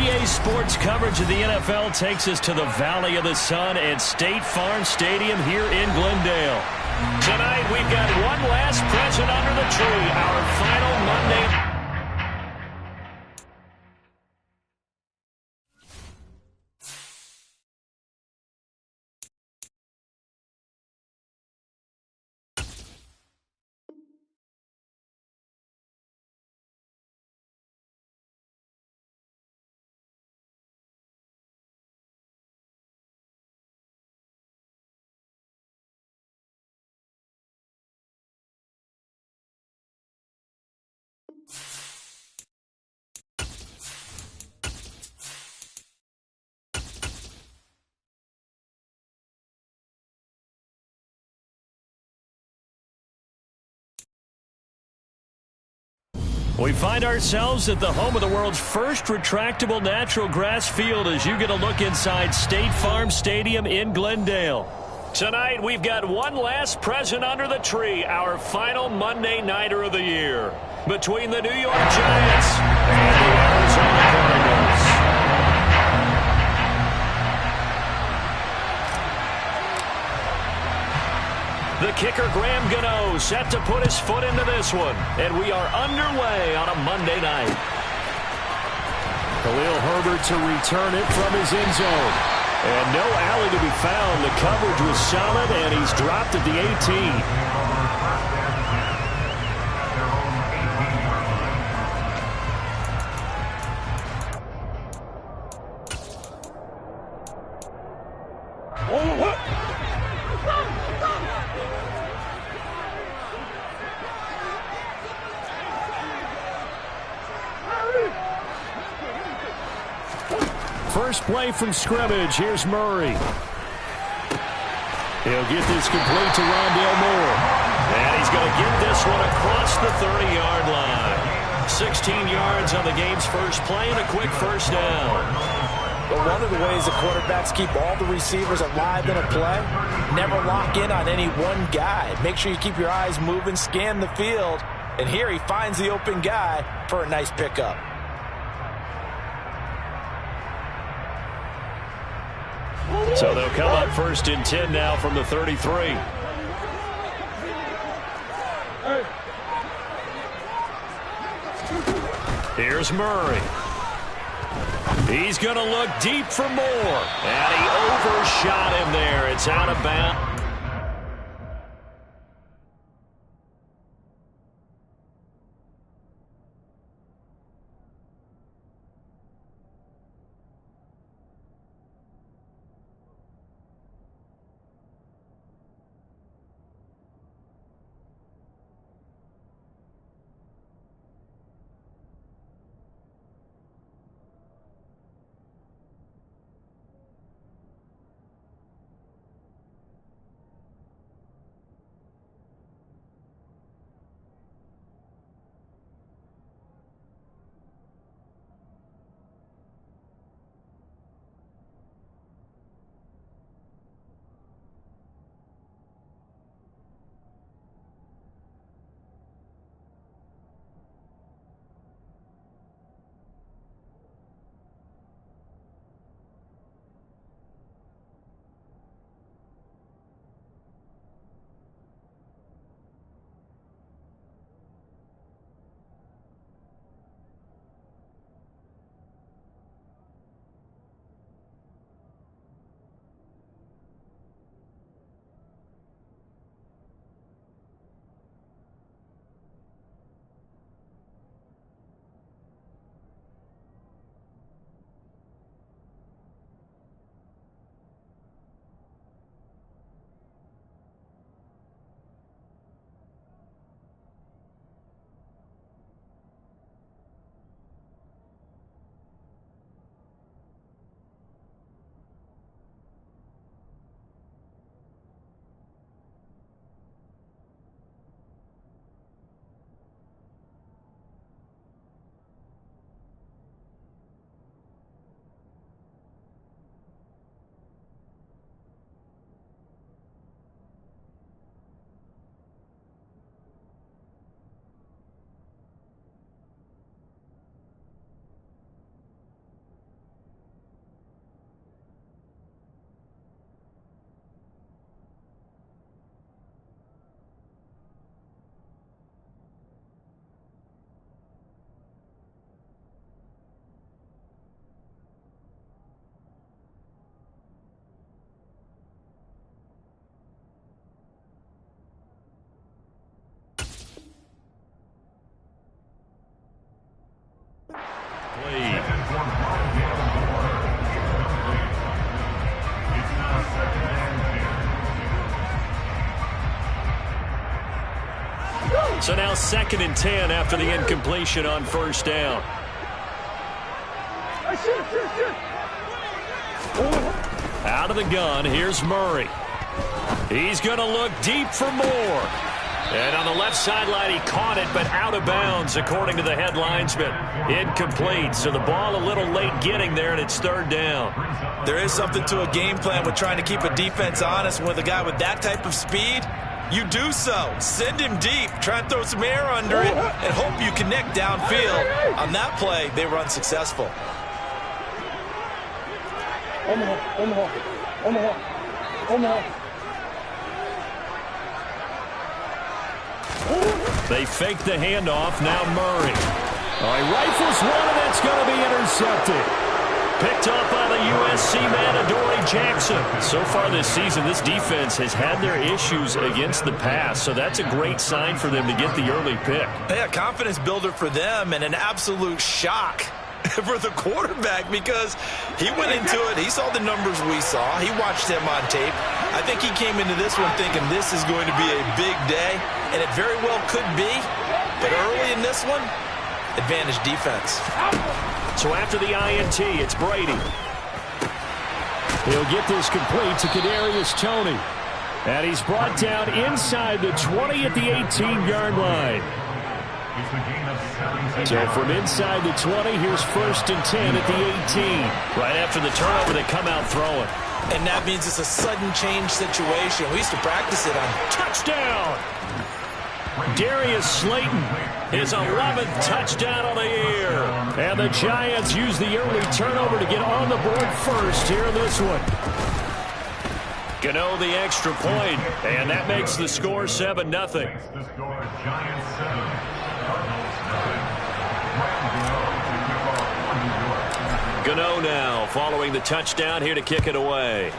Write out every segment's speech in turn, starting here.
EA Sports coverage of the NFL takes us to the Valley of the Sun at State Farm Stadium here in Glendale. Tonight, we've got one last present under the tree, our final Monday. We find ourselves at the home of the world's first retractable natural grass field as you get a look inside State Farm Stadium in Glendale. Tonight, we've got one last present under the tree, our final Monday Nighter of the year, between the New York Giants and the Arizona Cardinals. The kicker, Graham Gano, set to put his foot into this one. And we are underway on a Monday night. Khalil Herbert to return it from his end zone. And no alley to be found. The coverage was solid, and he's dropped at the 18. First play from scrimmage. Here's Murray. He'll get this complete to Rondale Moore. And he's going to get this one across the 30-yard line. 16 yards on the game's first play and a quick first down. But one of the ways the quarterbacks keep all the receivers alive in a play, never lock in on any one guy. Make sure you keep your eyes moving, scan the field. And here he finds the open guy for a nice pickup. So they'll come up first and 10 now from the 33. Here's Murray. He's going to look deep for more. And he overshot him there. It's out of bounds. So now 2nd and 10 after the incompletion on first down. Out of the gun, here's Murray. He's going to look deep for more. And on the left sideline, he caught it, but out of bounds, according to the head linesman. Incomplete, so the ball a little late getting there, and it's 3rd down. There is something to a game plan with trying to keep a defense honest. With a guy with that type of speed, you do so. Send him deep. Try and throw some air under it and hope you connect downfield. On that play, they were unsuccessful. They fake the handoff. Now Murray. He rifles one, and that's going to be intercepted. Picked up by the USC man, Adoree Jackson. So far this season, this defense has had their issues against the pass, so that's a great sign for them to get the early pick. Yeah, confidence builder for them and an absolute shock for the quarterback because he went into it. He saw the numbers we saw. He watched him on tape. I think he came into this one thinking this is going to be a big day, and it very well could be. But early in this one, advantage defense. So after the INT, it's Brady. He'll get this complete to Kadarius Toney. And he's brought down inside the 20 at the 18-yard line. So from inside the 20, here's 1st and 10 at the 18. Right after the turnover, they come out throwing. And that means it's a sudden change situation. We used to practice it on touchdown. Darius Slayton, his 11th touchdown on the year. And the Giants use the early turnover to get on the board first here in this one. Gano the extra point, and that makes the score 7-0. Gano now following the touchdown here to kick it away.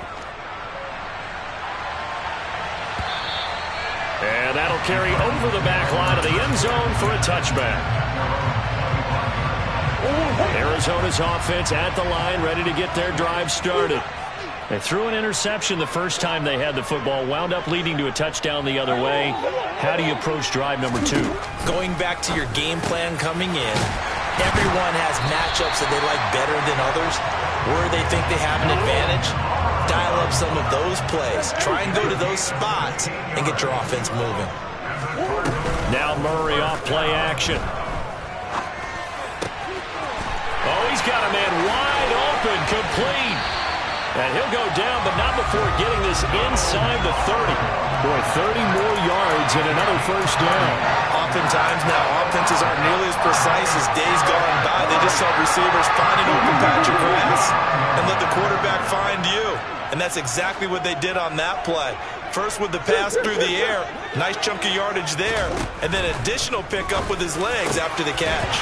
And that'll carry over the back line of the end zone for a touchback. Arizona's offense at the line, ready to get their drive started. They threw an interception the first time they had the football, wound up leading to a touchdown the other way. How do you approach drive number 2? Going back to your game plan coming in, everyone has matchups that they like better than others. Where they think they have an advantage, dial up some of those plays. Try and go to those spots and get your offense moving. Now Murray off play action. Oh, he's got a man wide open, complete. And he'll go down, but not before getting this inside the 30. Boy, 30 more yards and another first down. Oftentimes now, offenses aren't nearly as precise as days gone by. They just saw receivers find an open patch of grass and let the quarterback find you. And that's exactly what they did on that play. First with the pass through the air, nice chunk of yardage there, and then additional pickup with his legs after the catch.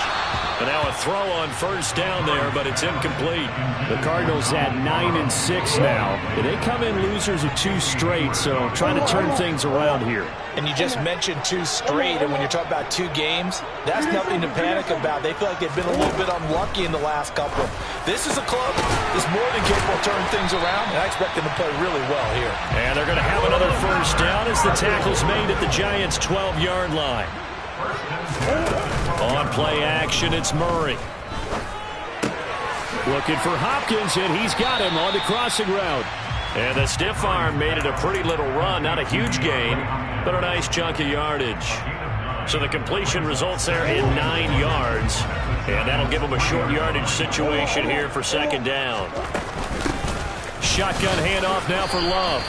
And now a throw on first down there, but it's incomplete. The Cardinals at 9-6 now. They come in losers of 2 straight, so trying to turn things around here. And you just mentioned 2 straight, and when you're talking about 2 games, that's nothing to panic about. They feel like they've been a little bit unlucky in the last couple. This is a club that's more than capable of turning things around, and I expect them to play really well here. And they're going to have another first down as the tackle's made at the Giants' 12-yard line. On play action, it's Murray. Looking for Hopkins, and he's got him on the crossing route. And the stiff arm made it a pretty little run. Not a huge gain, but a nice chunk of yardage. So the completion results there in 9 yards. And that'll give him a short yardage situation here for 2nd down. Shotgun handoff now for Love.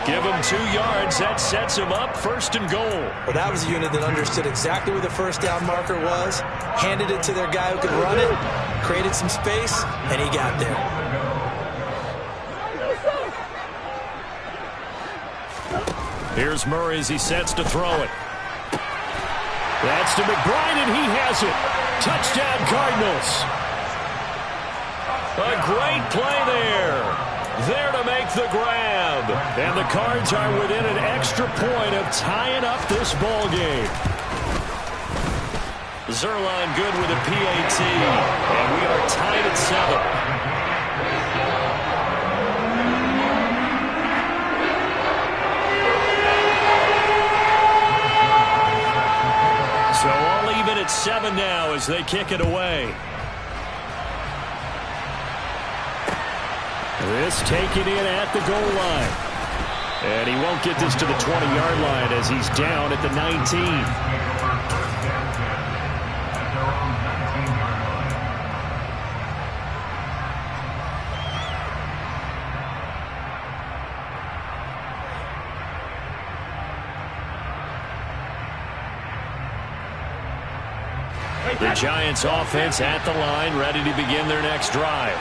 Give him 2 yards. That sets him up 1st and goal. Well, that was a unit that understood exactly where the first down marker was, handed it to their guy who could run it, created some space, and he got there. Here's Murray as he sets to throw it. That's to McBride, and he has it. Touchdown, Cardinals. A great play there. There to make the grab. And the Cards are within an extra point of tying up this ball game. Zerline good with a PAT. And we are tied at 7. as they kick it away. This taken in at the goal line. And he won't get this to the 20-yard line as he's down at the 19. The Giants offense at the line, ready to begin their next drive.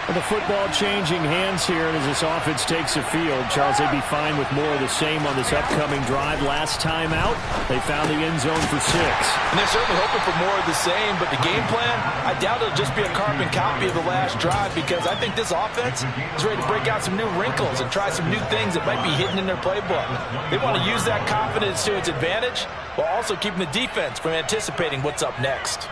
And the football changing hands here as this offense takes the field. Charles, they'd be fine with more of the same on this upcoming drive. Last time out, they found the end zone for 6. And they're certainly hoping for more of the same, but the game plan, I doubt it'll just be a carbon copy of the last drive, because I think this offense is ready to break out some new wrinkles and try some new things that might be hidden in their playbook. They want to use that confidence to its advantage while also keeping the defense from anticipating what's up next.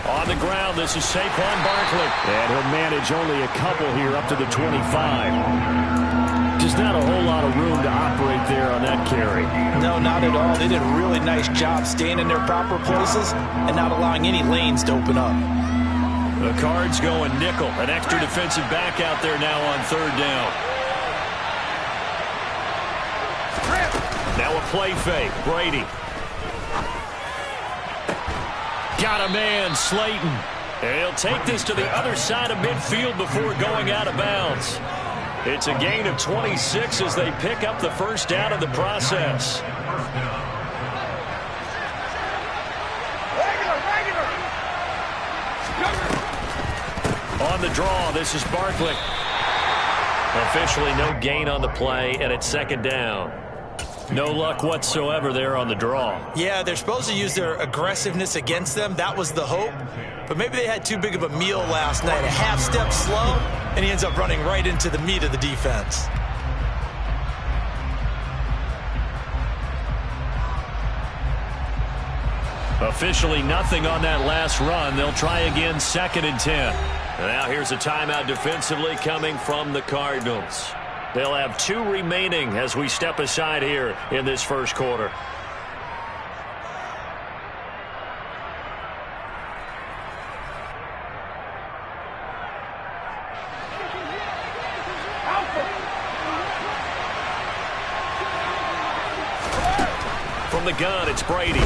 On the ground, this is Saquon Barkley. And he'll manage only a couple here up to the 25. Just not a whole lot of room to operate there on that carry. No, not at all. They did a really nice job staying in their proper places and not allowing any lanes to open up. The Cards going nickel. An extra defensive back out there now on 3rd down. Now a play fake. Brady. Got a man, Slayton. And he'll take this to the other side of midfield before going out of bounds. It's a gain of 26 as they pick up the first down in the process. On the draw, this is Barkley. Officially no gain on the play, and it's 2nd down. No luck whatsoever there on the draw. Yeah, they're supposed to use their aggressiveness against them. That was the hope. But maybe they had too big of a meal last night. A half step slow, and he ends up running right into the meat of the defense. Officially nothing on that last run. They'll try again, 2nd and 10. And now here's a timeout defensively coming from the Cardinals. They'll have 2 remaining as we step aside here in this first quarter. From the gun, it's Brady.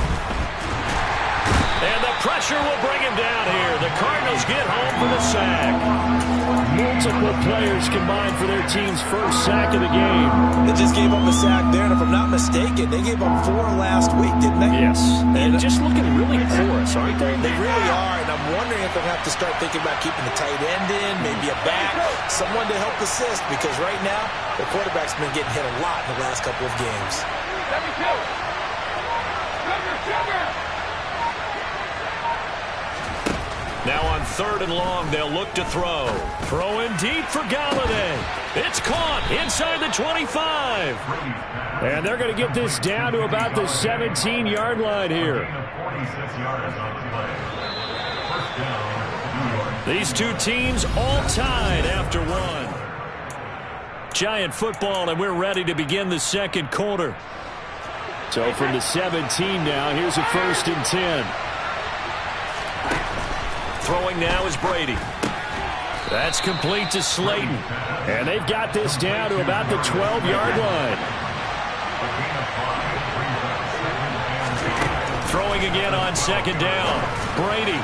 And the pressure will bring him down here. The Cardinals get home for the sack. Multiple players combined for their team's first sack of the game. They just gave up a sack there, and if I'm not mistaken, they gave up 4 last week, didn't they? Yes. And just looking really porous, aren't they? They really are, and I'm wondering if they'll have to start thinking about keeping the tight end in, maybe a back, someone to help assist, because right now, the quarterback's been getting hit a lot in the last couple of games. Now on 3rd and long, they'll look to throw. Throwing deep for Galladay. It's caught inside the 25. And they're going to get this down to about the 17-yard line here. These 2 teams all tied after 1. Giant football, and we're ready to begin the 2nd quarter. So from the 17 now, here's a 1st and 10. Throwing now is Brady. That's complete to Slayton. And they've got this down to about the 12-yard line. Throwing again on 2nd down. Brady.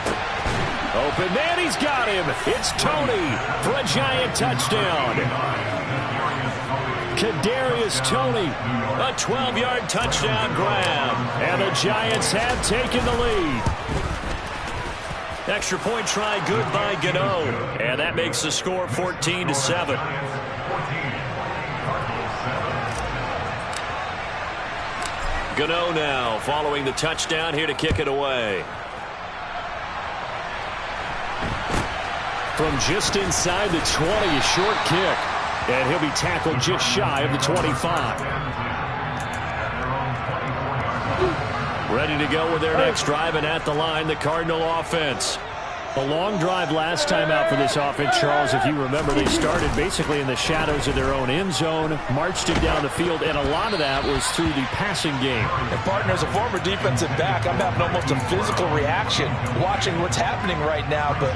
Open man, he's got him. It's Tony for a Giant touchdown. Kadarius Toney, a 12-yard touchdown grab. And the Giants have taken the lead. Extra point try good by Gano. And that makes the score 14-7. Gano now following the touchdown here to kick it away. From just inside the 20, a short kick. And he'll be tackled just shy of the 25. Ready to go with their next drive, and at the line, the Cardinal offense. A long drive last time out for this offense, Charles. If you remember, they started basically in the shadows of their own end zone, marched it down the field, and a lot of that was through the passing game. And partner, as a former defensive back, I'm having almost a physical reaction watching what's happening right now. But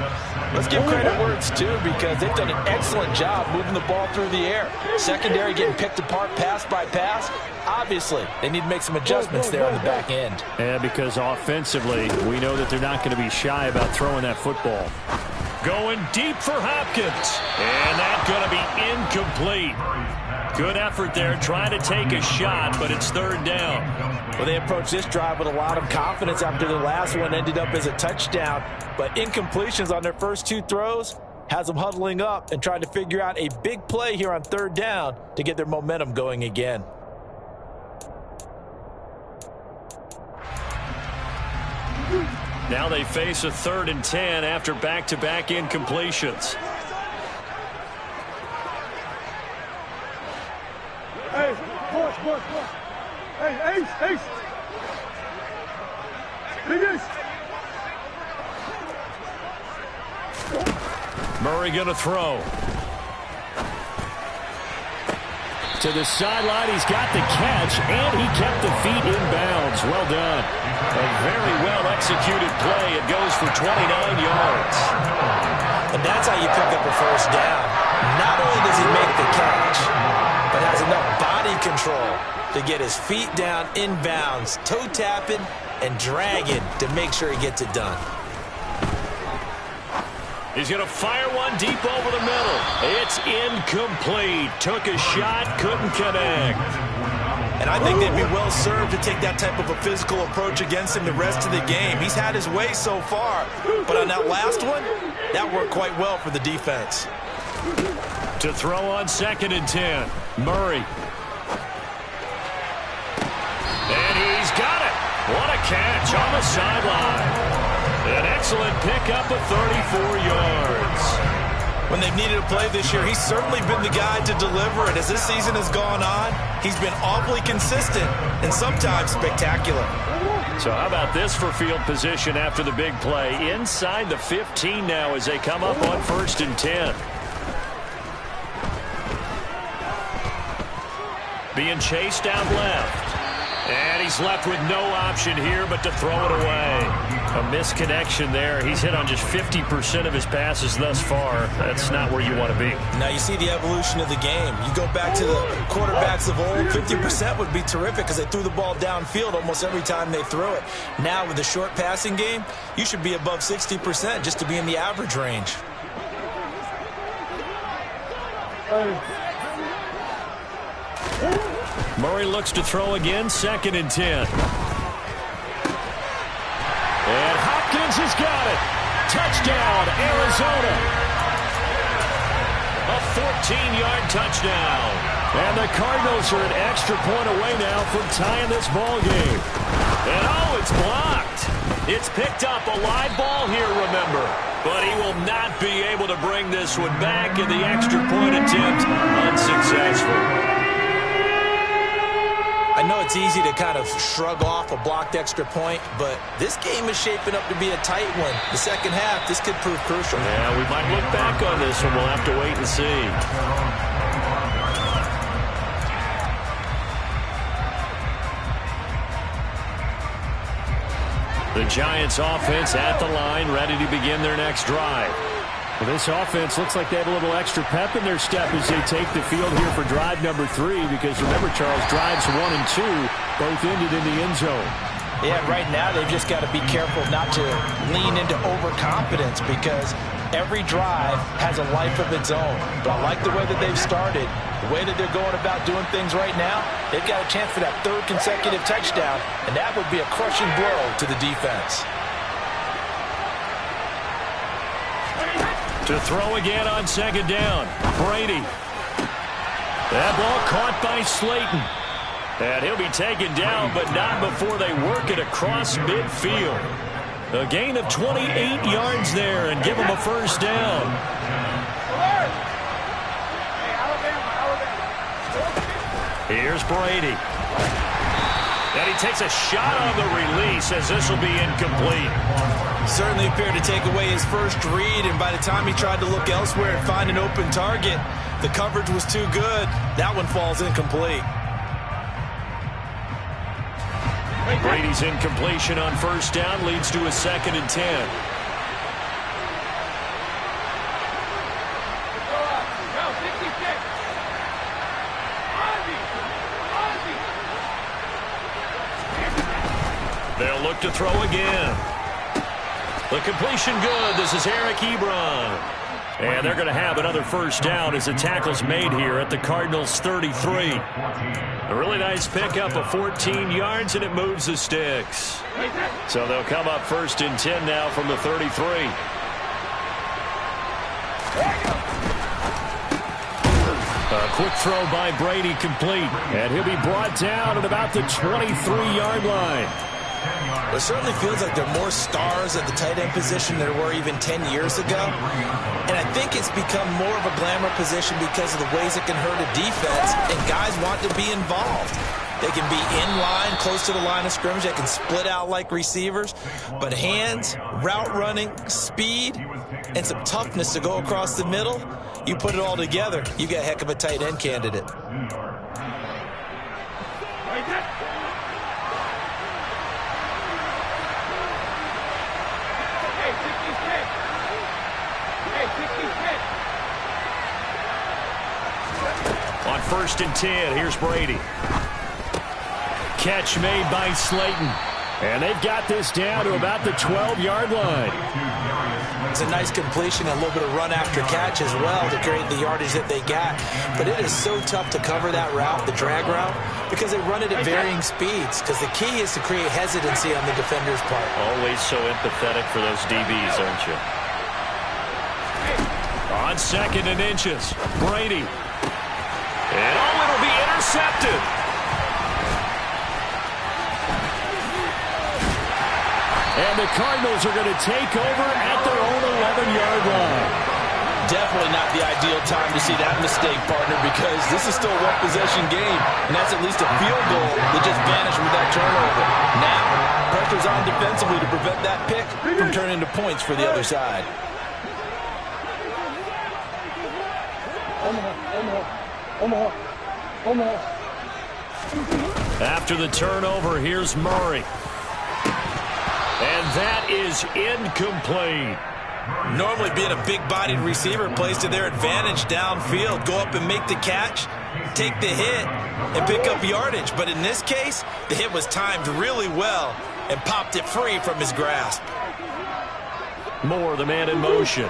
let's give credit where it's due, because they've done an excellent job moving the ball through the air. Secondary getting picked apart pass by pass. Obviously, they need to make some adjustments there on the back end. Yeah, because offensively, we know that they're not going to be shy about throwing that football. Going deep for Hopkins. And that's going to be incomplete. Good effort there, trying to take a shot, but it's third down. Well, they approached this drive with a lot of confidence after their last one ended up as a touchdown. But incompletions on their first two throws has them huddling up and trying to figure out a big play here on third down to get their momentum going again. Now they face a 3rd and 10 after back-to-back incompletions. Hey, push. Hey, Ace. Big Ace. Murray going to throw. To the sideline, he's got the catch, and he kept the feet in bounds. Well done. A very well-executed play. It goes for 29 yards. And that's how you pick up a first down. Not only does he make the catch, but has enough body control to get his feet down in bounds, toe tapping and dragging to make sure he gets it done. He's going to fire one deep over the middle. It's incomplete. Took a shot, couldn't connect. And I think they'd be well served to take that type of a physical approach against him the rest of the game. He's had his way so far, but on that last one, that worked quite well for the defense. To throw on 2nd and 10, Murray. And he's got it. What a catch on the sideline. An excellent pickup of 34 yards. When they've needed a play this year, he's certainly been the guy to deliver it. As this season has gone on, he's been awfully consistent and sometimes spectacular. So how about this for field position after the big play? Inside the 15 now as they come up on 1st and 10. Being chased out left. And he's left with no option here but to throw it away. A misconnection there. He's hit on just 50% of his passes thus far. That's not where you want to be. Now you see the evolution of the game. You go back to the quarterbacks of old, 50% would be terrific because they threw the ball downfield almost every time they threw it. Now with the short passing game, you should be above 60% just to be in the average range. Murray looks to throw again, 2nd and 10. And Hopkins has got it. Touchdown, Arizona. A 14-yard touchdown. And the Cardinals are an extra point away now from tying this ball game. And oh, it's blocked. It's picked up, a live ball here, remember. But he will not be able to bring this one back, and the extra point attempt unsuccessful. I know it's easy to kind of shrug off a blocked extra point, but this game is shaping up to be a tight one. The second half, this could prove crucial. Yeah, we might look back on this one. We'll have to wait and see. The Giants offense at the line, ready to begin their next drive. Well, this offense looks like they have a little extra pep in their step as they take the field here for drive number 3, because remember, Charles, drives 1 and 2 both ended in the end zone. Yeah, right now they've just got to be careful not to lean into overconfidence, because every drive has a life of its own. But I like the way that they've started, the way that they're going about doing things right now. They've got a chance for that 3rd consecutive touchdown, and that would be a crushing blow to the defense. To throw again on 2nd down, Brady. That ball caught by Slayton. And he'll be taken down, but not before they work it across midfield. A gain of 28 yards there and give him a first down. Here's Brady. And he takes a shot on the release as this will be incomplete. Certainly appeared to take away his first read, and by the time he tried to look elsewhere and find an open target, the coverage was too good. That one falls incomplete. Brady's incompletion on first down leads to a 2nd and 10. They'll look to throw again. The completion good. This is Eric Ebron. And they're going to have another first down as the tackle's made here at the Cardinals 33. A really nice pickup of 14 yards, and it moves the sticks. So they'll come up 1st and 10 now from the 33. A quick throw by Brady complete. And he'll be brought down at about the 23-yard line. It certainly feels like there are more stars at the tight end position than there were even 10 years ago. And I think it's become more of a glamour position because of the ways it can hurt a defense, and guys want to be involved. They can be in line, close to the line of scrimmage. They can split out like receivers. But hands, route running, speed, and some toughness to go across the middle, you put it all together, you get a heck of a tight end candidate. On 1st and 10, here's Brady. Catch made by Slayton. And they've got this down to about the 12-yard line. It's a nice completion, a little bit of run after catch as well to create the yardage that they got. But it is so tough to cover that route, the drag route, because they run it at varying speeds. Because the key is to create hesitancy on the defender's part. Always so empathetic for those DBs, aren't you? On 2nd and inches, Brady. And it'll be intercepted. And the Cardinals are going to take over at their own 11-yard line. Definitely not the ideal time to see that mistake, partner, because this is still a one-possession game, and that's at least a field goal that just vanished with that turnover. Now, pressure's on defensively to prevent that pick from turning into points for the other side. After the turnover, here's Murray. And that is incomplete. Normally being a big-bodied receiver plays to their advantage downfield. Go up and make the catch, take the hit, and pick up yardage. But in this case, the hit was timed really well and popped it free from his grasp. Moore, the man in motion.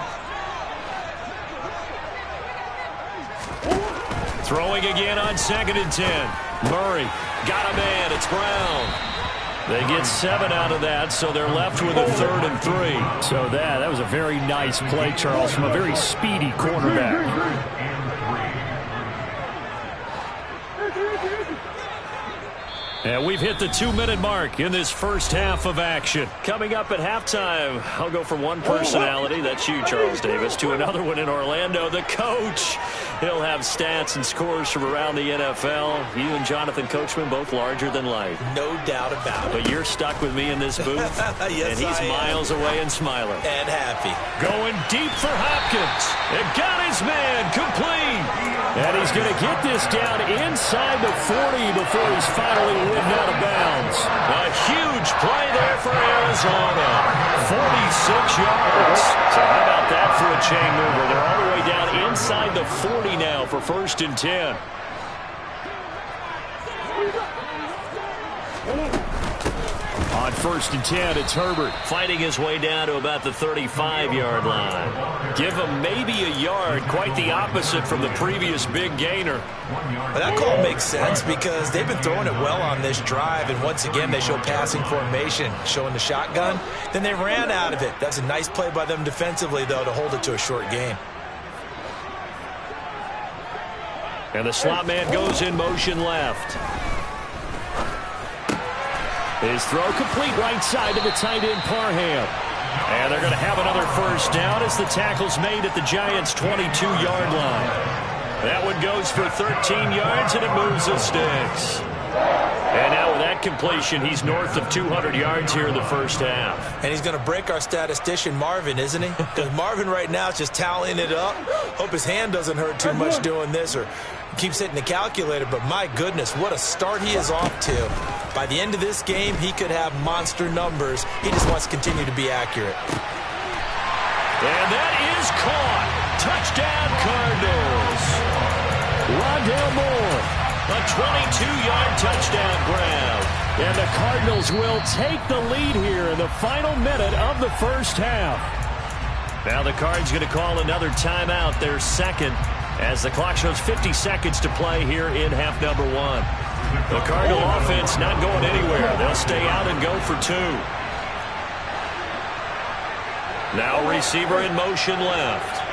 Throwing again on 2nd and 10. Murray got a man. It's Brown. They get 7 out of that, so they're left with a 3rd and 3. So that was a very nice play, Charles, from a very speedy quarterback. And we've hit the 2-minute mark in this first half of action. Coming up at halftime, I'll go from one personality, that's you, Charles Davis, to another one in Orlando, the coach. He'll have stats and scores from around the NFL. You and Jonathan Coachman, both larger than life. No doubt about it. But you're stuck with me in this booth, yes, and he's miles away and smiling. And happy. Going deep for Hopkins. It got his man complete. And he's going to get this down inside the 40 before he's finally ridden out of bounds. A huge play there for Arizona. 46 yards. So how about that for a chain mover? They're all the way down inside the 40 now for 1st and 10. On 1st and 10, it's Herbert fighting his way down to about the 35-yard line. Give him maybe a yard, quite the opposite from the previous big gainer. Well, that call makes sense because they've been throwing it well on this drive, and once again they show passing formation, showing the shotgun. Then they ran out of it. That's a nice play by them defensively, though, to hold it to a short gain. And the slot man goes in motion left. His throw complete right side to the tight end Parham. And they're going to have another first down as the tackle's made at the Giants' 22-yard line. That one goes for 13 yards, and it moves the sticks. And now with that completion, he's north of 200 yards here in the first half. And he's going to break our statistician, Marvin, isn't he? Because Marvin right now is just tallying it up. Hope his hand doesn't hurt too much doing this or keeps hitting the calculator. But my goodness, what a start he is off to. By the end of this game, he could have monster numbers. He just wants to continue to be accurate. And that is caught. Touchdown, Cardinals. Rondale Moore, a 22-yard touchdown grab. And the Cardinals will take the lead here in the final minute of the first half. Now the Cards going to call another timeout, their second, as the clock shows 50 seconds to play here in half number one. The Cardinal offense not going anywhere. They'll stay out and go for two. Now receiver in motion left.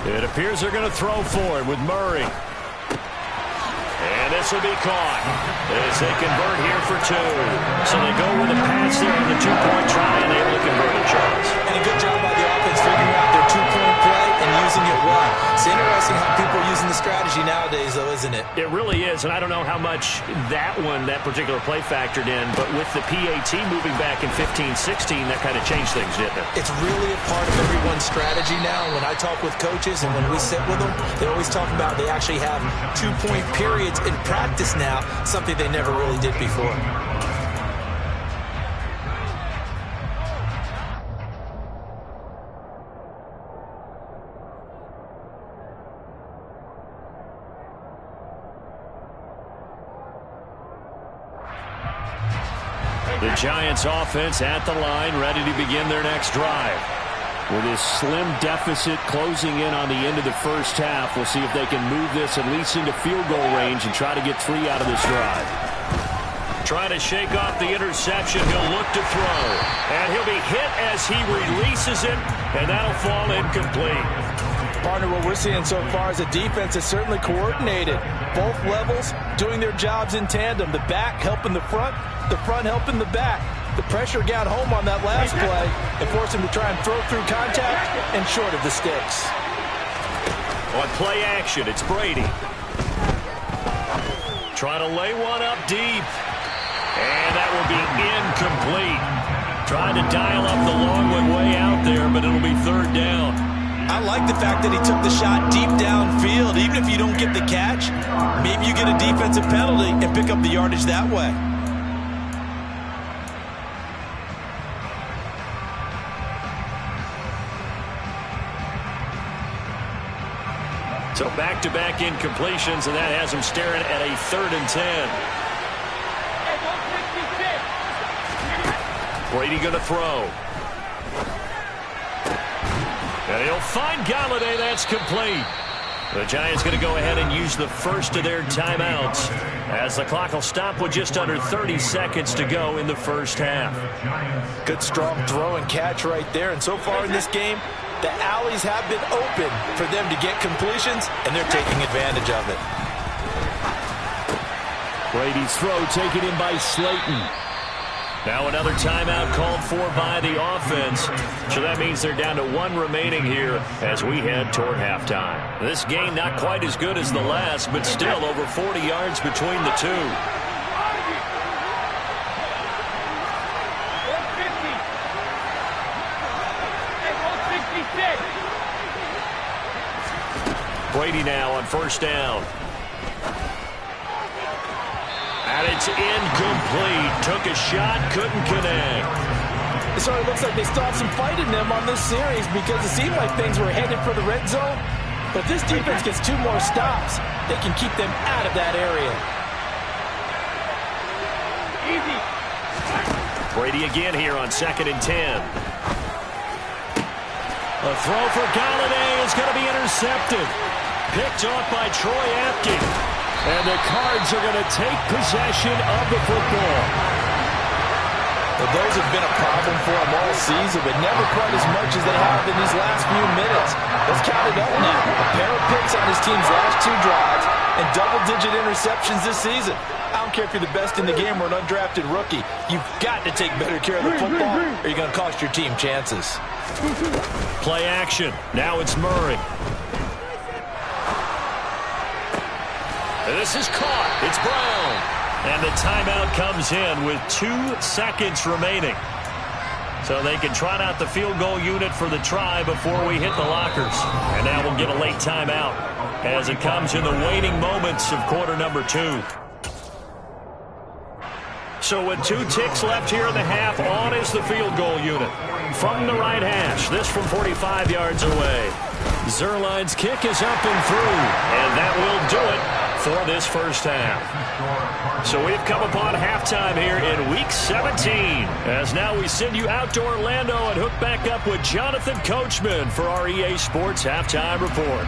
It appears they're going to throw for it with Murray. And this will be caught as they convert here for two. So they go with a pass there on the two-point try and able to convert it, Charles. And a good job by the offense figuring out their two-point play and using it well. It's interesting how people are using the strategy nowadays, though, isn't it? It really is, and I don't know how much that particular play factored in, but with the PAT moving back in 15-16, that kind of changed things, didn't it? It's really a part of everyone's strategy now. When I talk with coaches and when we sit with them, they always talk about they actually have two-point periods in practice now, something they never really did before. The Giants offense at the line, ready to begin their next drive. With this slim deficit closing in on the end of the first half, we'll see if they can move this at least into field goal range and try to get 3 out of this drive. Trying to shake off the interception. He'll look to throw. And he'll be hit as he releases it, and that'll fall incomplete. Partner, what we're seeing so far is a defense that's certainly coordinated. Both levels doing their jobs in tandem. The back helping the front helping the back. The pressure got home on that last play and forced him to try and throw through contact and short of the sticks. On play action, it's Brady. Trying to lay one up deep. And that will be incomplete. Trying to dial up the long one way out there, but it'll be third down. I like the fact that he took the shot deep downfield. Even if you don't get the catch, maybe you get a defensive penalty and pick up the yardage that way. So back-to-back incompletions, and that has him staring at a 3rd and 10. Brady going to throw. And he'll find Galladay. That's complete. The Giants going to go ahead and use the first of their timeouts as the clock will stop with just under 30 seconds to go in the first half. Good strong throw and catch right there. And so far in this game, the alleys have been open for them to get completions, and they're taking advantage of it. Brady's throw taken in by Slayton. Now another timeout called for by the offense. So that means they're down to 1 remaining here as we head toward halftime. This game not quite as good as the last, but still over 40 yards between the two. Brady now on first down. And it's incomplete. Took a shot, couldn't connect. It sort of looks like they still have some fight in them on this series because it seemed like things were headed for the red zone. But this defense gets 2 more stops. They can keep them out of that area. Easy. Brady again here on 2nd and 10. A throw for Galladay is going to be intercepted. Picked off by Troy Apke. And the Cards are going to take possession of the football. Well, those have been a problem for them all season, but never quite as much as they have in these last few minutes. Let's count it up now. A pair of picks on his team's last 2 drives. and double-digit interceptions this season. I don't care if you're the best in the game or an undrafted rookie. You've got to take better care of the football or you're going to cost your team chances. Play action. Now it's Murray. This is caught. It's Brown. And the timeout comes in with 2 seconds remaining. So they can trot out the field goal unit for the try before we hit the lockers. And now we'll get a late timeout as it comes in the waning moments of quarter number 2. So with 2 ticks left here in the half, on is the field goal unit. From the right hash, this from 45 yards away. Zerline's kick is up and through, and that will do it for this first half. So we've come upon halftime here in Week 17, as now we send you out to Orlando and hook back up with Jonathan Coachman for our EA Sports Halftime Report.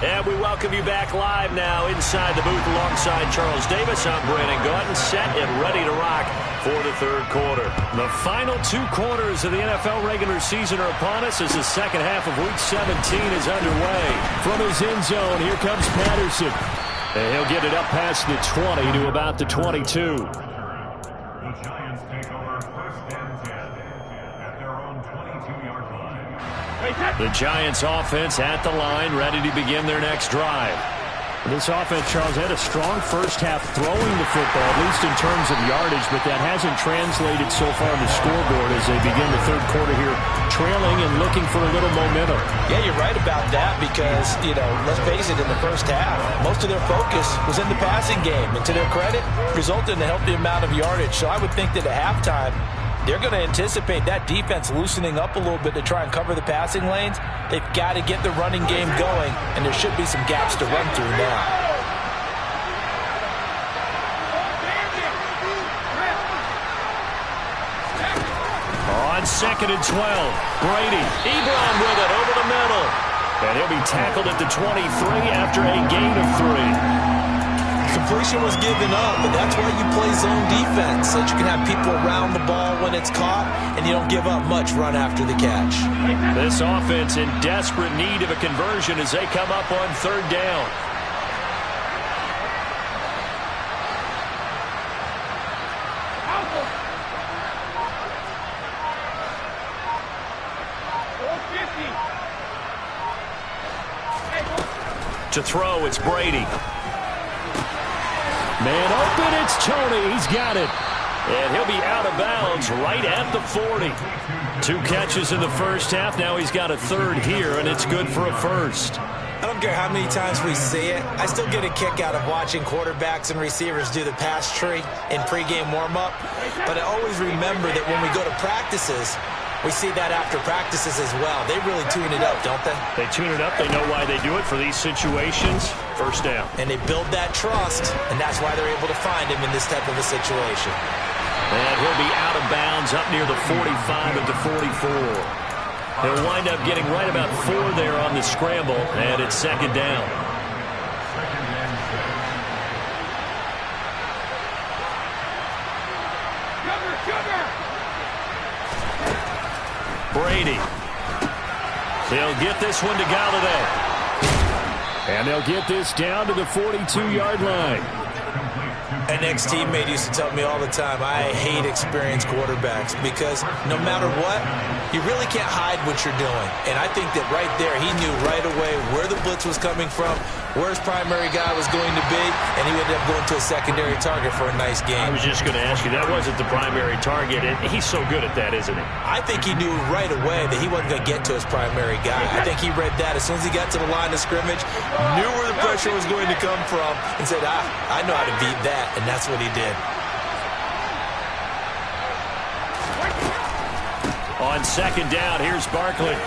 And we welcome you back live now inside the booth alongside Charles Davis. I'm Brandon Gaudin, set and ready to rock for the third quarter. The final 2 quarters of the NFL regular season are upon us as the second half of Week 17 is underway. From his end zone, here comes Patterson. And he'll get it up past the 20 to about the 22. The Giants take over first and 10 at their own 22-yard line. The Giants offense at the line, ready to begin their next drive. This offense, Charles, had a strong first half throwing the football, at least in terms of yardage, but that hasn't translated so far on the scoreboard as they begin the third quarter here, trailing and looking for a little momentum. Yeah, you're right about that because, let's face it, in the first half, most of their focus was in the passing game. And to their credit, resulted in a healthy amount of yardage. So I would think that at halftime, they're going to anticipate that defense loosening up a little bit to try and cover the passing lanes. They've got to get the running game going, and there should be some gaps to run through now. On 2nd and 12, Brady. Ebron with it over the middle. And he'll be tackled at the 23 after a gain of 3. Completion was given up, but that's why you play zone defense, so that you can have people around the ball when it's caught, and you don't give up much run after the catch. This offense in desperate need of a conversion as they come up on 3rd down. To throw, it's Brady. Man open, it's Tony. He's got it. And he'll be out of bounds right at the 40. 2 catches in the first half. Now he's got a 3rd here, and it's good for a first. I don't care how many times we see it. I still get a kick out of watching quarterbacks and receivers do the pass tree in pregame warm-up. But I always remember that when we go to practices, we see that after practices as well. They really tune it up, don't they? They tune it up. They know why they do it for these situations. First down. And they build that trust, and that's why they're able to find him in this type of a situation. And he'll be out of bounds up near the 45 at the 44. He'll wind up getting right about 4 there on the scramble, and it's 2nd down. Brady. They'll get this one to Galladay. And they'll get this down to the 42-yard line. An ex-teammate used to tell me all the time, I hate experienced quarterbacks because no matter what, you really can't hide what you're doing. And I think that right there, he knew right away where the blitz was coming from, where his primary guy was going to be, and he ended up going to a secondary target for a nice game. I was just going to ask you, that wasn't the primary target, and he's so good at that, isn't he? I think he knew right away that he wasn't going to get to his primary guy. I think he read that as soon as he got to the line of scrimmage, knew where the pressure was going to come from, and said, I know how to beat that, and that's what he did. On 2nd down, here's Barkley.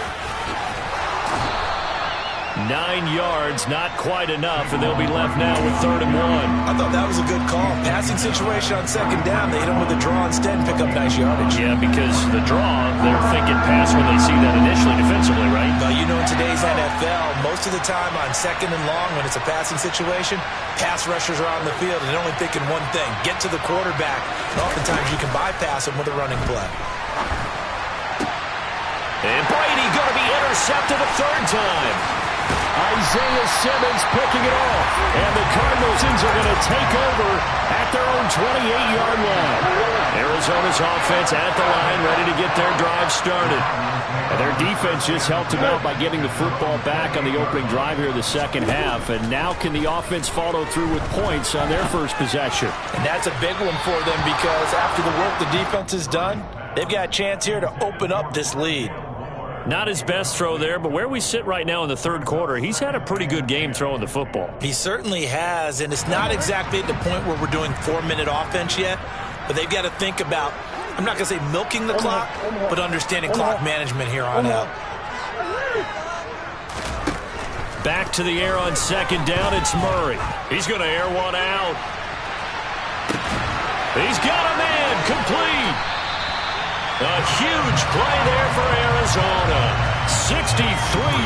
9 yards, not quite enough, and they'll be left now with 3rd and 1. I thought that was a good call. Passing situation on 2nd down. They hit him with a draw instead and pick up nice yardage. Yeah, because the draw, they're thinking pass when they see that initially defensively, right? But you know, in today's NFL, most of the time on 2nd and long, when it's a passing situation, pass rushers are on the field and they're only thinking one thing: get to the quarterback. And oftentimes you can bypass him with a running play. And Brady going to be intercepted a 3rd time. Isaiah Simmons picking it off. And the Cardinals are going to take over at their own 28-yard line. Arizona's offense at the line, ready to get their drive started. And their defense just helped them out by getting the football back on the opening drive here in the 2nd half. And now can the offense follow through with points on their first possession? And that's a big one for them because after the work the defense has done, they've got a chance here to open up this lead. Not his best throw there, but where we sit right now in the 3rd quarter, he's had a pretty good game throwing the football. He certainly has, and it's not exactly at the point where we're doing 4-minute offense yet, but they've got to think about, I'm not going to say milking the clock, but understanding clock management here on out. Back to the air on 2nd down, it's Murray. He's going to air one out. He's got a man, complete. A huge play there for Arizona. 63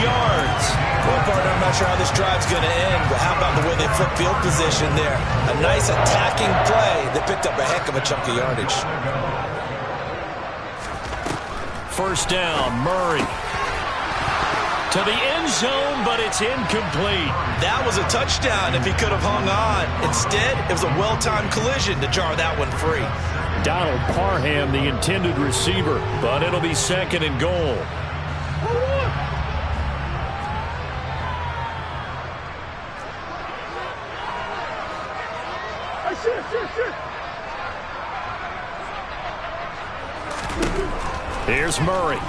yards. Well, partner, I'm not sure how this drive's going to end, but how about the way they flip field position there? A nice attacking play that picked up a heck of a chunk of yardage. 1st down, Murray. To the end zone, but it's incomplete. That was a touchdown if he could have hung on. Instead, it was a well-timed collision to jar that one free. Donald Parham, the intended receiver, but it'll be 2nd and goal. Here's Murray.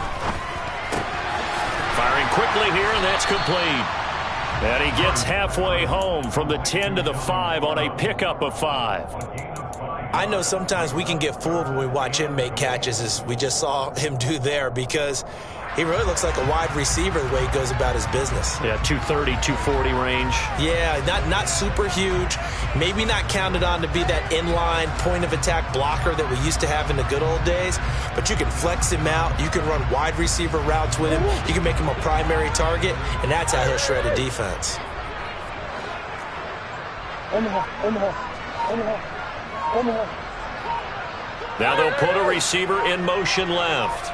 Firing quickly here, and that's complete. And he gets halfway home from the 10 to the 5 on a pickup of 5. I know sometimes we can get fooled when we watch him make catches, as we just saw him do there, because he really looks like a wide receiver the way he goes about his business. Yeah, 230, 240 range. Yeah, not super huge. Maybe not counted on to be that inline point-of-attack blocker that we used to have in the good old days, but you can flex him out. You can run wide receiver routes with him. You can make him a primary target, and that's how he'll shred a defense. Now they'll put a receiver in motion left.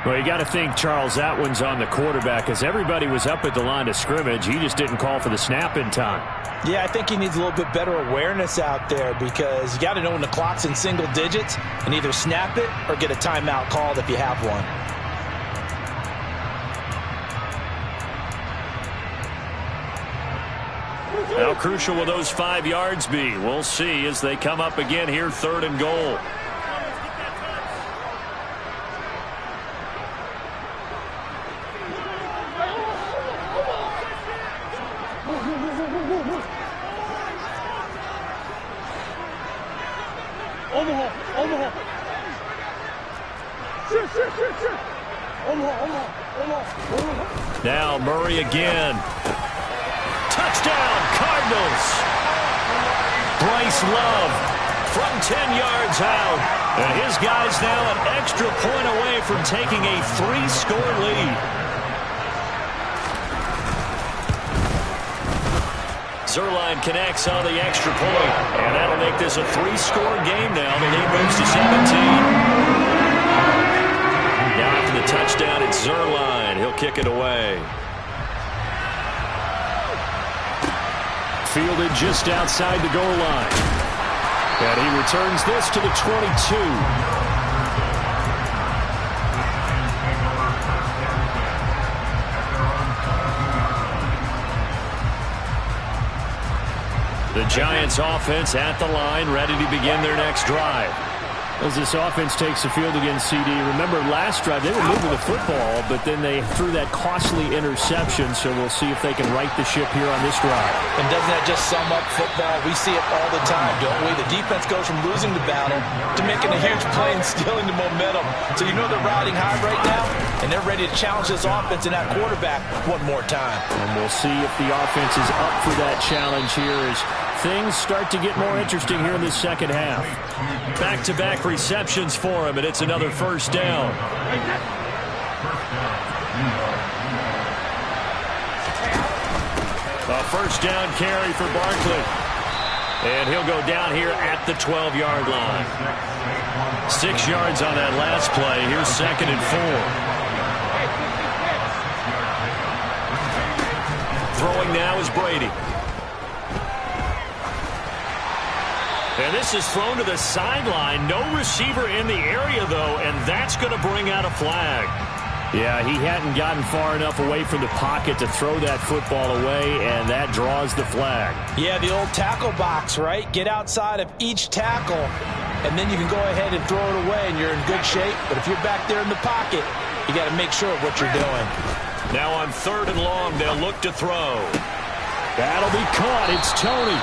Well, you got to think, Charles, that one's on the quarterback, as everybody was up at the line of scrimmage. He just didn't call for the snap in time. Yeah, I think he needs a little bit better awareness out there, because you got to know when the clock's in single digits and either snap it or get a timeout called if you have one. How crucial will those 5 yards be? We'll see as they come up again here, 3rd and goal. Now Murray again. Touchdown, Cardinals. Bryce Love from 10 yards out. And his guys now an extra point away from taking a 3-score lead. Zuerlein connects on the extra point. And that'll make this a 3-score game now. The lead moves to 17. Now after the touchdown, it's Zuerlein. He'll kick it away. Fielded just outside the goal line. And he returns this to the 22. The Giants offense at the line, ready to begin their next drive. As this offense takes the field against CD. Remember, last drive, they were moving the football, but then they threw that costly interception, so we'll see if they can right the ship here on this drive. And doesn't that just sum up football? We see it all the time, don't we? The defense goes from losing the battle to making a huge play and stealing the momentum. So you know they're riding high right now, and they're ready to challenge this offense and that quarterback one more time. And we'll see if the offense is up for that challenge here as things start to get more interesting here in the second half. Back-to-back receptions for him, and it's another first down. A first down carry for Barkley. And he'll go down here at the 12-yard line. 6 yards on that last play. Here's 2nd and 4. Throwing now is Brady. And this is thrown to the sideline. No receiver in the area, though, and that's going to bring out a flag. Yeah, he hadn't gotten far enough away from the pocket to throw that football away, and that draws the flag. Yeah, the old tackle box, right? Get outside of each tackle, and then you can go ahead and throw it away, and you're in good shape. But if you're back there in the pocket, you got to make sure of what you're doing. Now on 3rd and long, they'll look to throw. That'll be caught. It's Tony.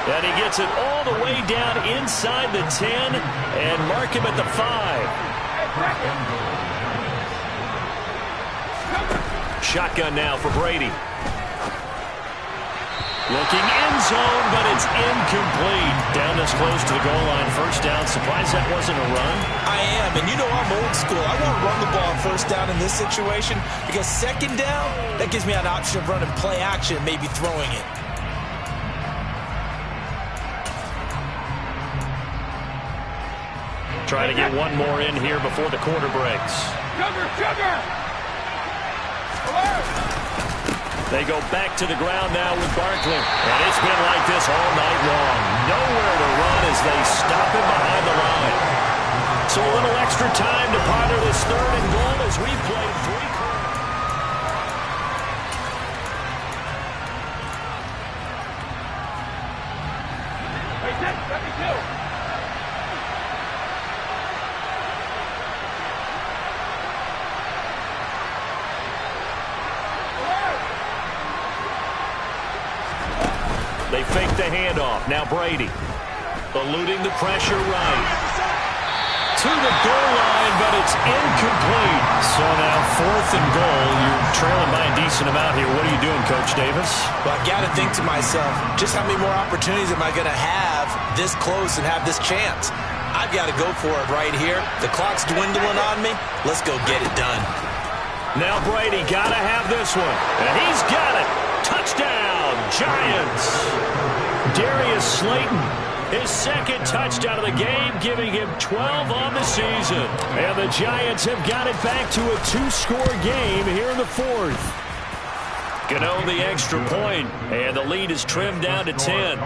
And he gets it all the way down inside the 10 and mark him at the 5. Shotgun now for Brady. Looking end zone, but it's incomplete. Down this close to the goal line. First down. Surprised that wasn't a run. I am, and you know I'm old school. I want to run the ball on first down in this situation because second down, that gives me an option of running play action, maybe throwing it. Try to get one more in here before the quarter breaks. They go back to the ground now with Barkley. And it's been like this all night long. Nowhere to run as they stop him behind the line. So a little extra time to ponder this 3rd and goal as we play 3 quarters. They fake the handoff. Now Brady. Eluding the pressure right. To the goal line, but it's incomplete. So now 4th and goal. You're trailing by a decent amount here. What are you doing, Coach Davis? Well, I got to think to myself, just how many more opportunities am I going to have this close and have this chance? I've got to go for it right here. The clock's dwindling on me. Let's go get it done. Now Brady got to have this one. And he's got it. Touchdown, Giants. Darius Slayton, his 2nd touchdown of the game, giving him 12 on the season. And the Giants have got it back to a 2-score game here in the 4th. Gano the extra point, and the lead is trimmed down to 10.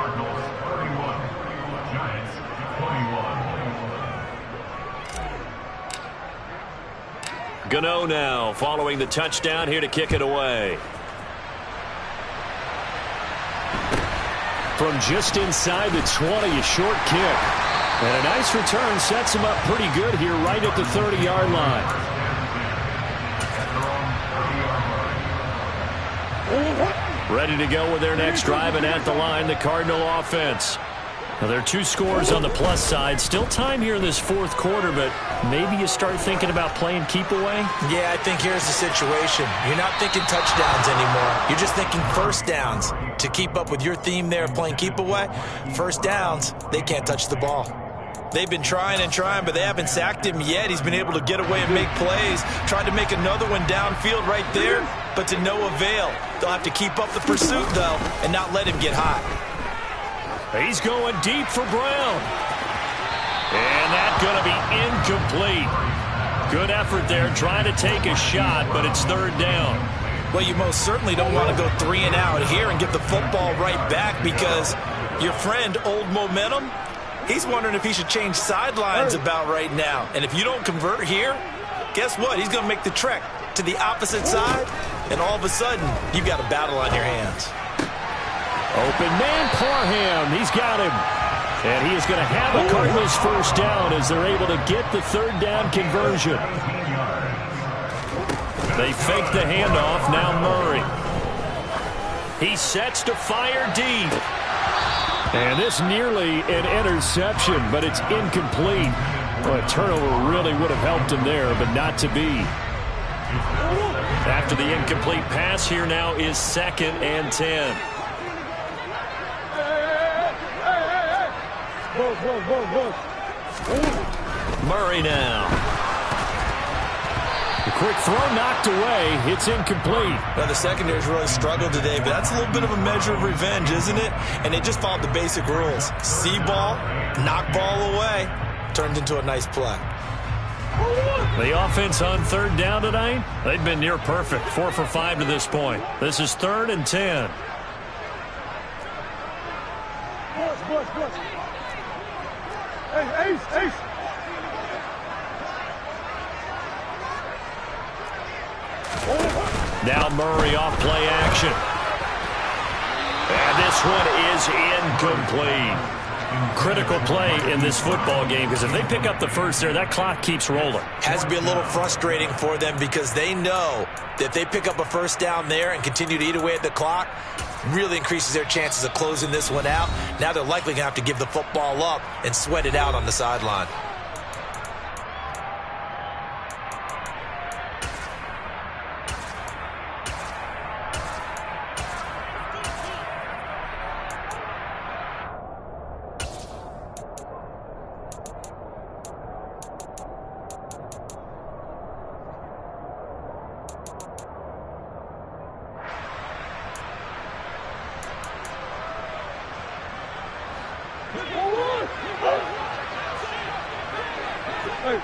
Gano now following the touchdown here to kick it away. From just inside the 20, a short kick. And a nice return sets him up pretty good here right at the 30-yard line. Ready to go with their next drive, and at the line, the Cardinal offense. Now, there are 2 scores on the plus side. Still time here in this 4th quarter, but maybe you start thinking about playing keep away? Yeah, I think here's the situation. You're not thinking touchdowns anymore. You're just thinking first downs. To keep up with your theme there of playing keep away, first downs, they can't touch the ball. They've been trying and trying, but they haven't sacked him yet. He's been able to get away and make plays. Tried to make another one downfield right there, but to no avail. They'll have to keep up the pursuit, though, and not let him get hot. He's going deep for Brown. And that's going to be incomplete. Good effort there, trying to take a shot, but it's 3rd down. Well, you most certainly don't want to go 3 and out here and get the football right back because your friend, Old Momentum, he's wondering if he should change sidelines about right now. And if you don't convert here, guess what? He's going to make the trek to the opposite side, and all of a sudden, you've got a battle on your hands. Open man, Parham. He's got him. And he is going to have a Cardinals first down as they're able to get the third down conversion. They fake the handoff. Now Murray. He sets to fire deep. And this nearly an interception, but it's incomplete. Well, a turnover really would have helped him there, but not to be. After the incomplete pass, here now is 2nd and 10. Murray now. The quick throw knocked away. It's incomplete. Now, the secondary's really struggled today, but that's a little bit of a measure of revenge, isn't it? And they just followed the basic rules. See ball, knock ball away. Turned into a nice play. The offense on third down tonight, they've been near perfect. 4 for 5 to this point. This is 3rd and 10. Hey, Ace. Now Murray off play action. And this one is incomplete. Critical play in this football game, because if they pick up the first there, that clock keeps rolling. Has to be a little frustrating for them because they know that if they pick up a first down there and continue to eat away at the clock, really increases their chances of closing this one out. Now they're likely going to have to give the football up and sweat it out on the sideline.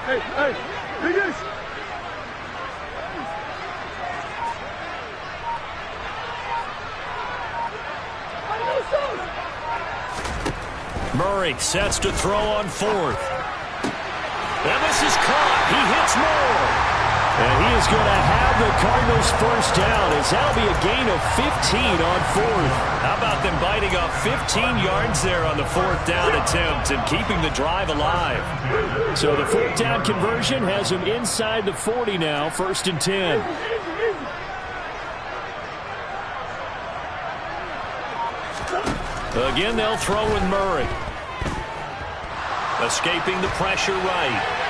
Hey, do this. Murray sets to throw on 4th. And this is caught. He hits Moore. And he is going to have the Cardinals first down, as that'll be a gain of 15 on 4th. How about them biting off 15 yards there on the 4th down attempt and keeping the drive alive? So the 4th down conversion has him inside the 40 now, 1st and 10. Again, they'll throw with Murray. Escaping the pressure right.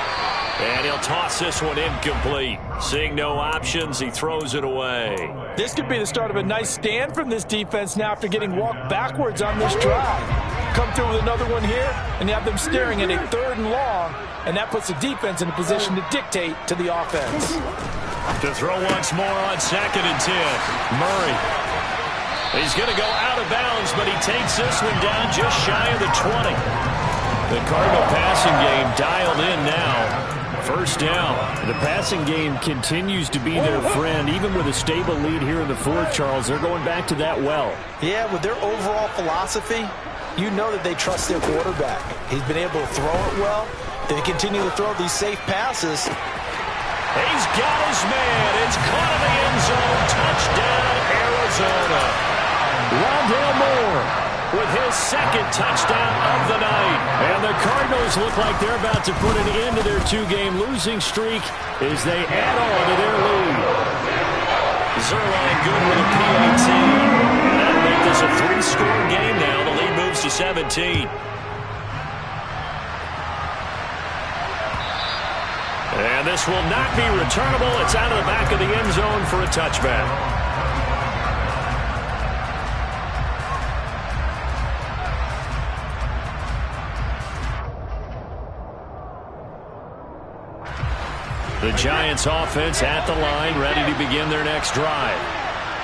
And he'll toss this one incomplete. Seeing no options, he throws it away. This could be the start of a nice stand from this defense now after getting walked backwards on this drive. Come through with another one here, and you have them staring at a 3rd and long, and that puts the defense in a position to dictate to the offense. To throw once more on 2nd and 10. Murray. He's going to go out of bounds, but he takes this one down just shy of the 20. The Cardinal passing game dialed in now. First down. The passing game continues to be their friend. Even with a stable lead here in the 4th, Charles, they're going back to that well. Yeah, with their overall philosophy, you know that they trust their quarterback. He's been able to throw it well. They continue to throw these safe passes. He's got his man. It's caught in the end zone. Touchdown, Arizona. Rondale Moore with his 2nd touchdown of the night. And the Cardinals look like they're about to put an end to their 2-game losing streak as they add on to their lead. Zerline good with a PAT. And that'll make this a 3-score game now. The lead moves to 17. And this will not be returnable. It's out of the back of the end zone for a touchback. The Giants offense at the line, ready to begin their next drive.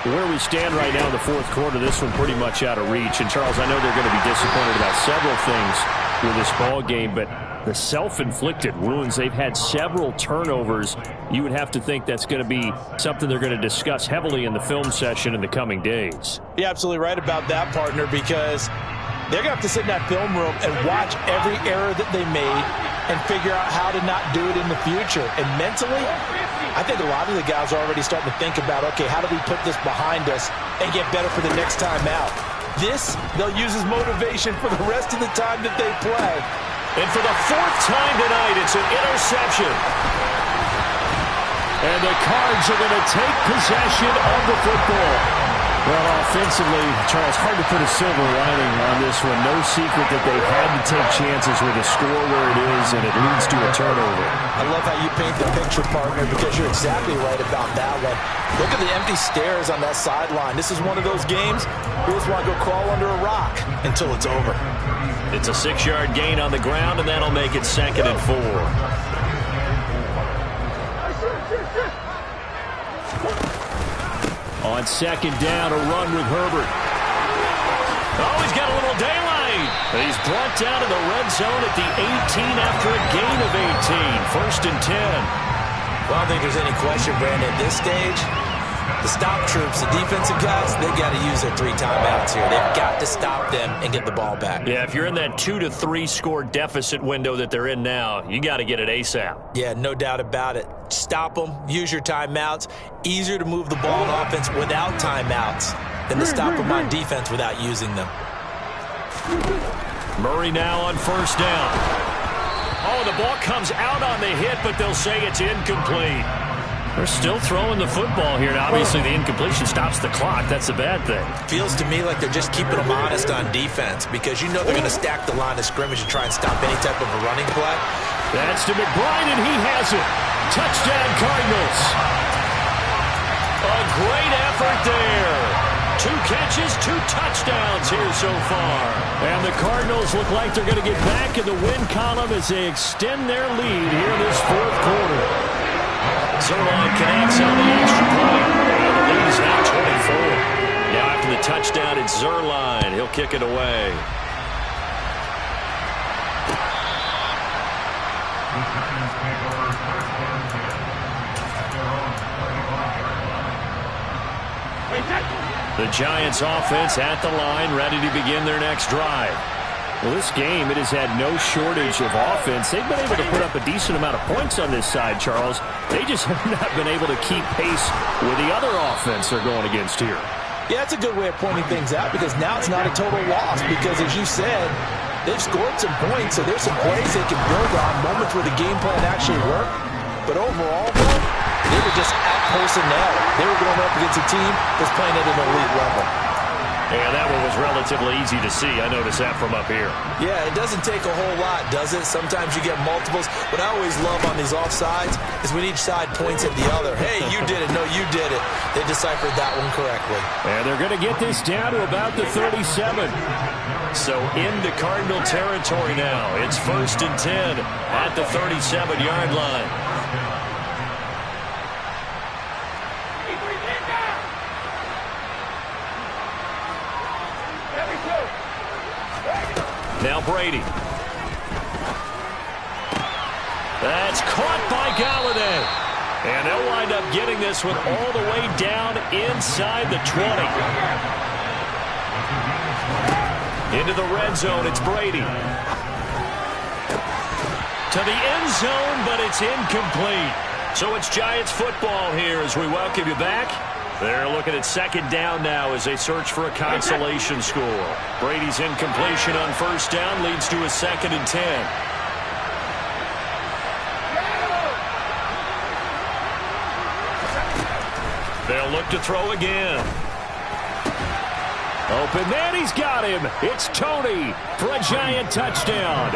Where we stand right now in the 4th quarter, this one pretty much out of reach. And, Charles, I know they're going to be disappointed about several things with this ball game, but the self-inflicted wounds, they've had several turnovers. You would have to think that's going to be something they're going to discuss heavily in the film session in the coming days. You're absolutely right about that, partner, because they're going to have to sit in that film room and watch every error that they made and figure out how to not do it in the future. And mentally, I think a lot of the guys are already starting to think about, okay, how do we put this behind us and get better for the next time out? This, they'll use as motivation for the rest of the time that they play. And for the 4th time tonight, it's an interception. And the Cards are going to take possession of the football. Well, offensively, Charles, hard to put a silver lining on this one. No secret that they had to take chances with a score where it is, and it leads to a turnover. I love how you paint the picture, partner, because you're exactly right about that one. Look at the empty stares on that sideline. This is one of those games you just want to go crawl under a rock until it's over. It's a 6-yard gain on the ground, and that'll make it 2nd and 4. On 2nd down, a run with Herbert. Oh, he's got a little daylight. He's brought down to the red zone at the 18 after a gain of 18. 1st and 10. Well, I don't think there's any question, Brandon, at this stage, the stop troops, the defensive guys, they've got to use their 3 timeouts here. They've got to stop them and get the ball back. Yeah, if you're in that 2 to 3 score deficit window that they're in now, you got to get it ASAP. Yeah, no doubt about it. Stop them, use your timeouts. Easier to move the ball on offense without timeouts than to stop them on defense without using them. Murray now on 1st down. Oh, the ball comes out on the hit, but they'll say it's incomplete. They're still throwing the football here. Now, obviously, the incompletion stops the clock. That's a bad thing. Feels to me like they're just keeping them honest on defense because you know they're going to stack the line of scrimmage and try and stop any type of a running play. That's to McBride, and he has it. Touchdown, Cardinals. A great effort there. 2 catches, 2 touchdowns here so far. And the Cardinals look like they're going to get back in the win column as they extend their lead here in this 4th quarter. Zerline connects on the extra point. And the lead is now 24. Now after the touchdown, it's Zerline. He'll kick it away. The Giants offense at the line, ready to begin their next drive. Well, this game, it has had no shortage of offense. They've been able to put up a decent amount of points on this side, Charles. They just have not been able to keep pace with the other offense they're going against here. Yeah, that's a good way of pointing things out because now it's not a total loss because, as you said, they've scored some points, so there's some plays they can build on, moments where the game plan actually worked. But overall, though, they were just out personnel. They were going up against a team that's playing at an elite level. Yeah, that one was relatively easy to see. I noticed that from up here. Yeah, it doesn't take a whole lot, does it? Sometimes you get multiples. What I always love on these offsides is when each side points at the other. Hey, you did it. No, you did it. They deciphered that one correctly. And they're going to get this down to about the 37. So into Cardinal territory now. It's 1st and 10 at the 37-yard line. Now Brady. That's caught by Galladay. And they'll wind up getting this one all the way down inside the 20. Into the red zone, it's Brady. To the end zone, but it's incomplete. So it's Giants football here as we welcome you back. They're looking at 2nd down now as they search for a consolation score. Brady's incompletion on 1st down leads to a 2nd and 10. They'll look to throw again. Open man, he's got him. It's Tony for a Giant touchdown.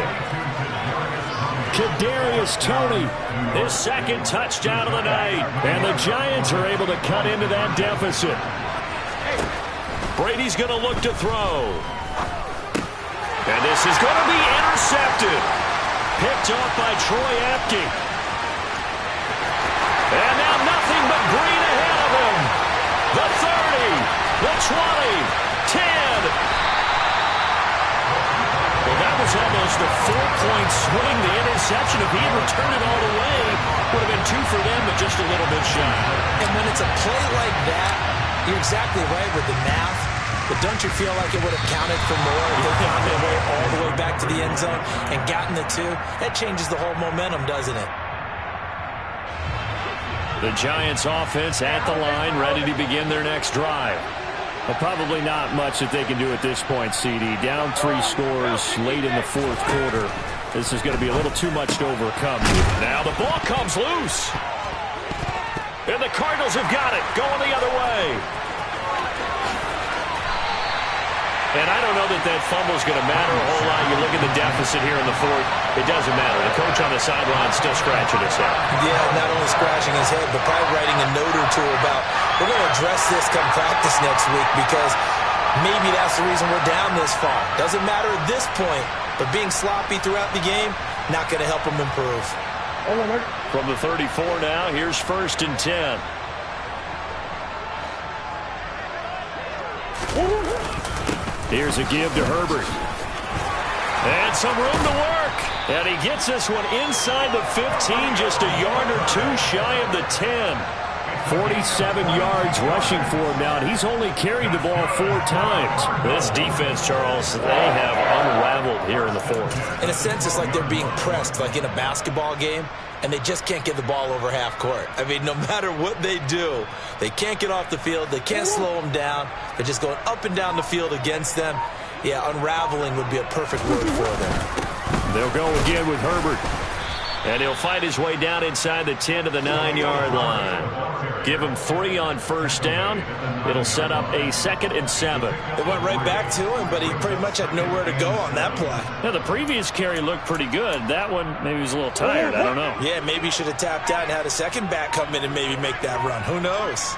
Kadarius Toney, his 2nd touchdown of the night. And the Giants are able to cut into that deficit. Brady's going to look to throw. And this is going to be intercepted. Picked off by Troy Apke. And now nothing but green ahead of him. The 30, the 20, 10. Well, that was almost a 4-point swing. The interception, if he had returned it all the way, would have been 2 for them, but just a little bit shy. And when it's a play like that, you're exactly right with the math. But don't you feel like it would have counted for more if they found their way all the way back to the end zone and gotten the 2? That changes the whole momentum, doesn't it? The Giants offense at the line, ready to begin their next drive. Well, probably not much that they can do at this point, CD. Down 3 scores late in the fourth quarter. This is going to be a little too much to overcome. Now the ball comes loose. And the Cardinals have got it, going the other way. And I don't know that that fumble is going to matter a whole lot. You look at the deficit here in the fourth, it doesn't matter. The coach on the sideline still scratching his head. Yeah, not only scratching his head, but probably writing a note or two about, we're going to address this come practice next week because maybe that's the reason we're down this far. Doesn't matter at this point, but being sloppy throughout the game, not going to help him improve. From the 34 now, here's 1st and 10. Here's a give to Herbert. And some room to work. And he gets this one inside the 15, just a yard or 2 shy of the 10. 47 yards rushing for him now, and he's only carried the ball 4 times. This defense, Charles, they have unraveled here in the fourth. In a sense, it's like they're being pressed, like in a basketball game, and they just can't get the ball over half court. I mean, no matter what they do, they can't get off the field. They can't slow them down. They're just going up and down the field against them. Yeah, unraveling would be a perfect word for them. They'll go again with Herbert. And he'll fight his way down inside the 10 to the 9-yard line. Give him 3 on 1st down. It'll set up a 2nd and 7. It went right back to him, but he pretty much had nowhere to go on that play. Yeah, the previous carry looked pretty good. That one, maybe he was a little tired. I don't know. Yeah, maybe he should have tapped out and had a second back come in and maybe make that run. Who knows?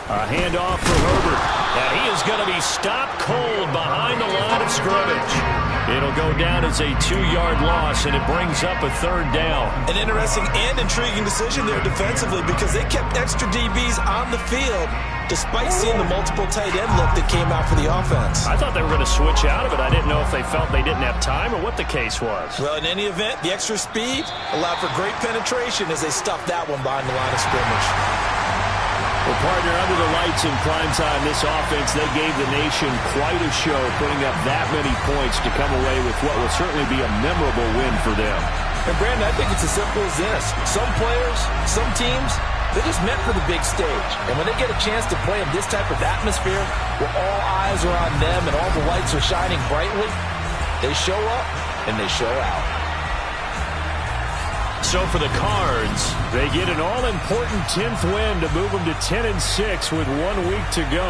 A handoff for Herbert. And he is going to be stopped cold behind the line of scrimmage. It'll go down as a 2-yard loss, and it brings up a 3rd down. An interesting and intriguing decision there defensively because they kept extra DBs on the field despite seeing the multiple tight end look that came out for the offense. I thought they were going to switch out of it. I didn't know if they felt they didn't have time or what the case was. Well, in any event, the extra speed allowed for great penetration as they stuffed that one behind the line of scrimmage. Well, partner, under the lights in primetime, this offense, they gave the nation quite a show, putting up that many points to come away with what will certainly be a memorable win for them. And, Brandon, I think it's as simple as this. Some players, some teams, they're just meant for the big stage. And when they get a chance to play in this type of atmosphere, where all eyes are on them and all the lights are shining brightly, they show up and they show out. So for the Cards, they get an all-important 10th win to move them to 10-6 with 1 week to go.